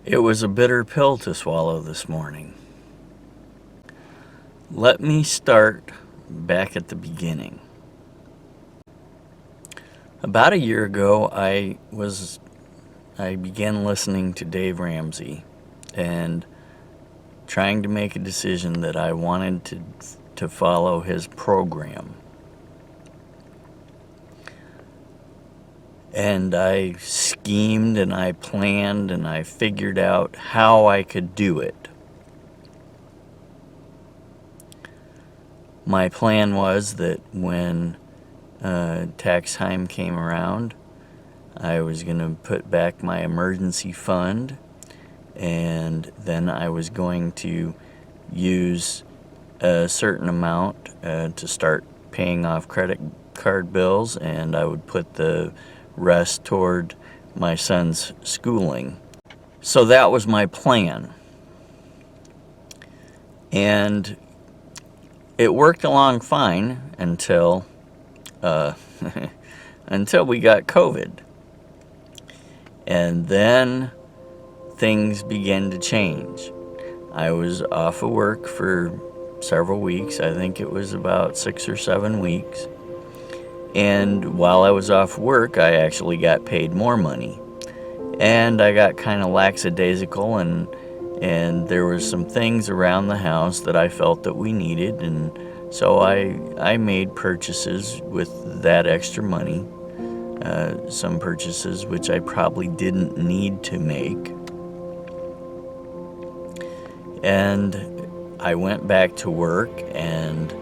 It was a bitter pill to swallow this morning. Let me start back at the beginning. About a year ago, I began listening to Dave Ramsey and trying to make a decision that I wanted to follow his program. And I schemed and I planned and I figured out how I could do it. My plan was that when tax time came around, I was going to put back my emergency fund, and then I was going to use a certain amount to start paying off credit card bills, and I would put the rest toward my son's schooling. So that was my plan. And it worked along fine until until we got COVID. And then things began to change. I was off of work for several weeks. I think it was about 6 or 7 weeks. And while I was off work, I actually got paid more money. And I got kind of lackadaisical, and there was some things around the house that I felt that we needed, and so I made purchases with that extra money. Some purchases which I probably didn't need to make. And I went back to work, and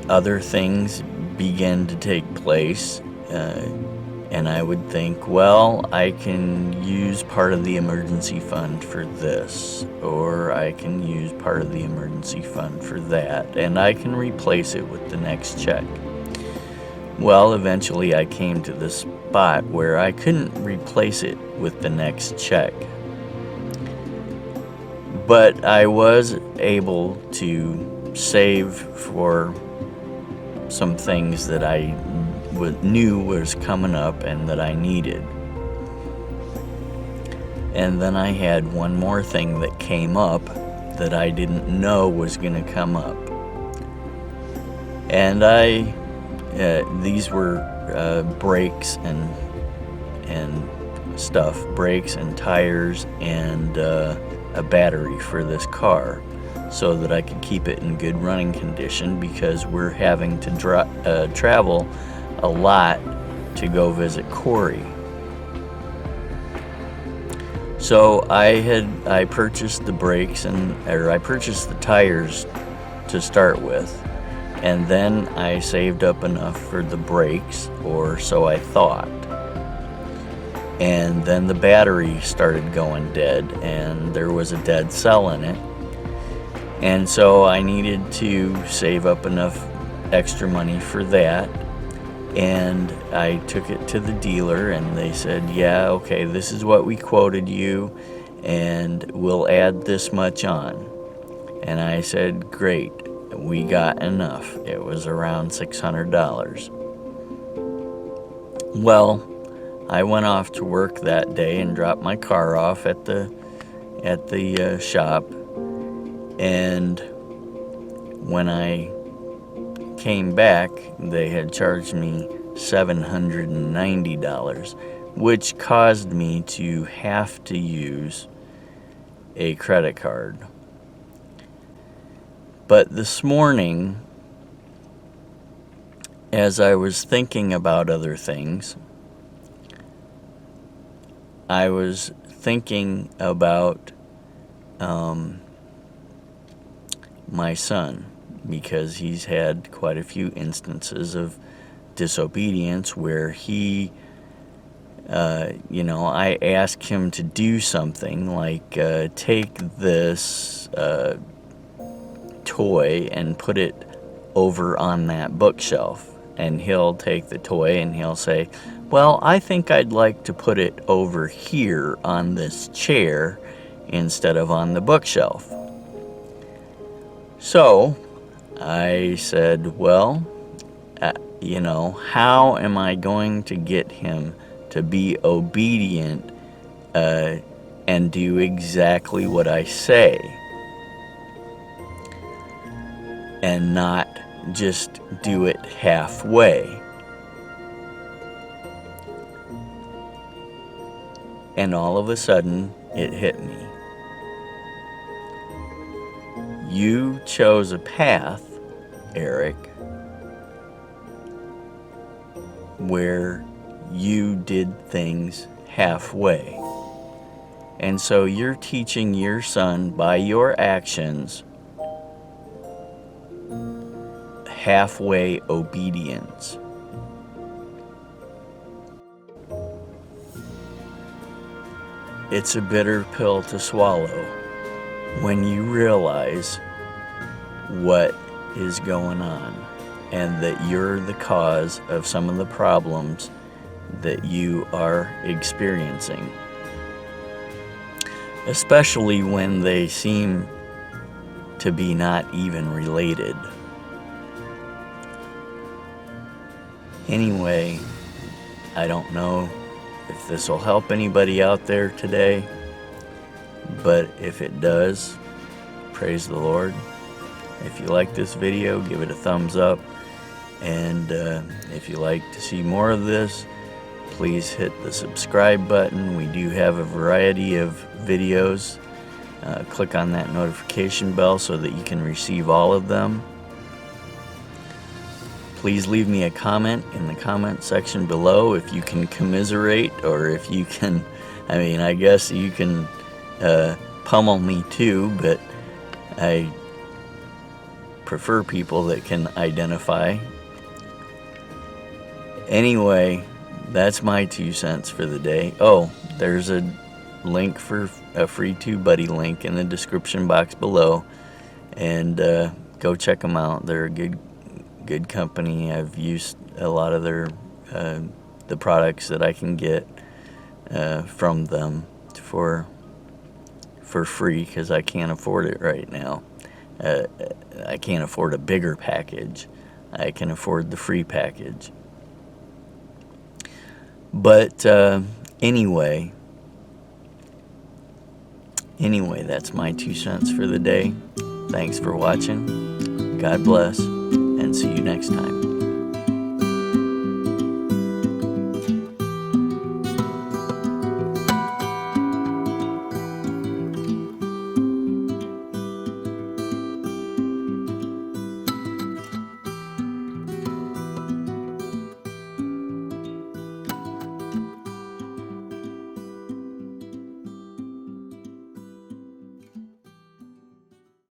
other things began to take place, and I would think, well, I can use part of the emergency fund for this, or I can use part of the emergency fund for that, and I can replace it with the next check. Well, eventually I came to this spot where I couldn't replace it with the next check, but I was able to save for some things that I knew was coming up and that I needed. And then I had one more thing that came up that I didn't know was going to come up. And these were brakes and stuff, brakes and tires and a battery for this car, so that I could keep it in good running condition, because we're having to travel a lot to go visit Corey. So I purchased the brakes I purchased the tires to start with, and then I saved up enough for the brakes, or so I thought. And then the battery started going dead, and there was a dead cell in it. And so I needed to save up enough extra money for that. And I took it to the dealer, and they said, yeah, okay, this is what we quoted you, and we'll add this much on. And I said, great, we got enough. It was around $600. Well, I went off to work that day and dropped my car off at the shop. And when I came back, they had charged me $790, which caused me to have to use a credit card. But this morning, as I was thinking about other things, I was thinking about my son, because he's had quite a few instances of disobedience where he, I ask him to do something like take this toy and put it over on that bookshelf, and he'll take the toy and he'll say, well, I think I'd like to put it over here on this chair instead of on the bookshelf. So I said, well, how am I going to get him to be obedient and do exactly what I say, and not just do it halfway. And all of a sudden, it hit me. You chose a path, Eric, where you did things halfway. And so you're teaching your son by your actions halfway obedience. It's a bitter pill to swallow when you realize what is going on and that you're the cause of some of the problems that you are experiencing, especially when they seem to be not even related. Anyway, I don't know if this will help anybody out there today, but if it does, praise the Lord. If you like this video, give it a thumbs up, and if you like to see more of this, please hit the subscribe button. We do have a variety of videos. Click on that notification bell so that you can receive all of them. Please leave me a comment in the comment section below if you can commiserate, or if you can, I guess you can pummel me too, but I prefer people that can identify. Anyway, that's my 2 cents for the day. Oh, there's a link for a free TubeBuddy link in the description box below, and go check them out. They're a good company. I've used a lot of their the products that I can get from them for free, because I can't afford it right now. I can't afford a bigger package. I can afford the free package. But anyway, that's my 2 cents for the day. Thanks for watching. God bless, and see you next time.